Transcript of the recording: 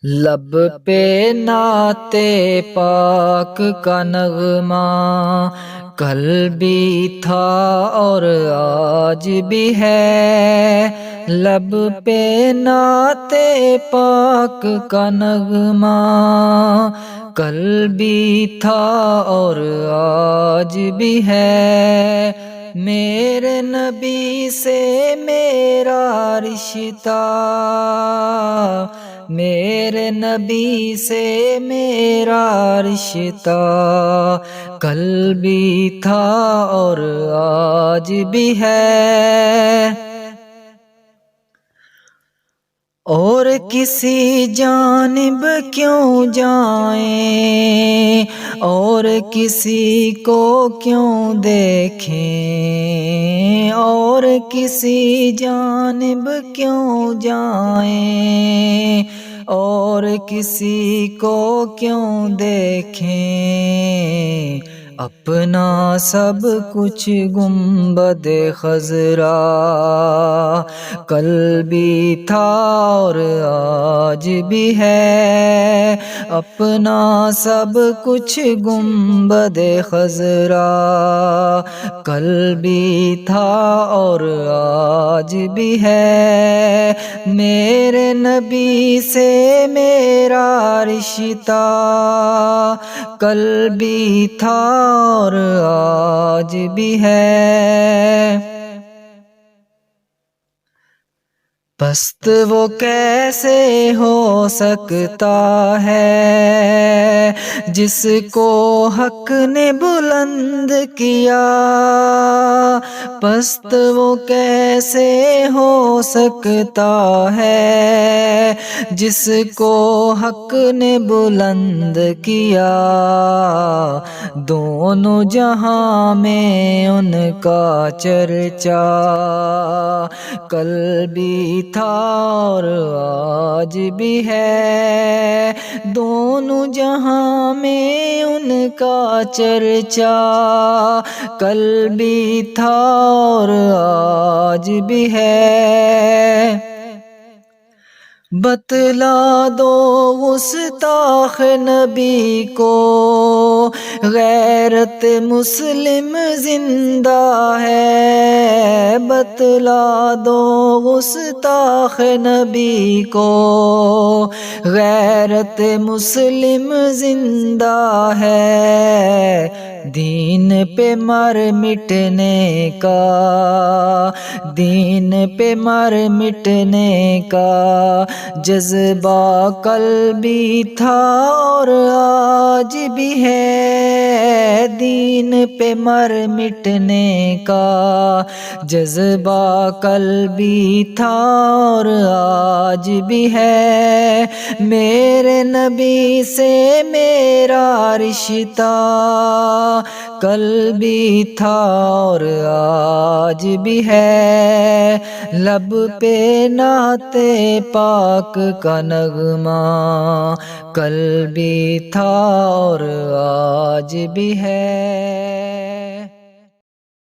لب پہ نعت پاک کا نغمہ کل بھی تھا اور آج بھی ہے، لب پہ نعت پاک کا نغمہ کل بھی تھا اور آج بھی ہے، میرے نبی سے میرا رشتہ، میرے نبی سے میرا رشتہ کل بھی تھا اور آج بھی ہے، اور کسی جانب کیوں جائیں اور کسی کو کیوں دیکھیں، اور کسی جانب کیوں جائیں اور کسی کو کیوں دیکھیں، اپنا سب کچھ گنبد خضرا کل بھی تھا اور آج بھی ہے، اپنا سب کچھ گنبد خضرا کل بھی تھا اور آج بھی ہے، میرے نبی سے میرا رشتہ کل بھی تھا اور آج بھی ہے، پست وہ کیسے ہو سکتا ہے جس کو حق نے بلند کیا، پست وہ کیسے ہو سکتا ہے جس کو حق نے بلند کیا، دونوں جہاں میں ان کا چرچا کل بھی تھا اور آج بھی ہے، دونوں جہاں میں ان کا چرچا کل بھی تھا اور آج بھی ہے، بتلا دو گستاخ نبی کو غیرت مسلم زندہ ہے، بتلا دو گستاخ نبی کو غیرت مسلم زندہ ہے، دین پہ مر مٹنے کا، دین پہ مر مٹنے کا جذبہ کل بھی تھا اور آج بھی ہے، دین پہ مر مٹنے کا جذبہ کل بھی تھا اور آج بھی ہے، میرے نبی سے میرا رشتہ کل بھی تھا اور آج بھی ہے، لب پہ نعت پاک کا نغمہ کل بھی تھا اور آج بھی ہے۔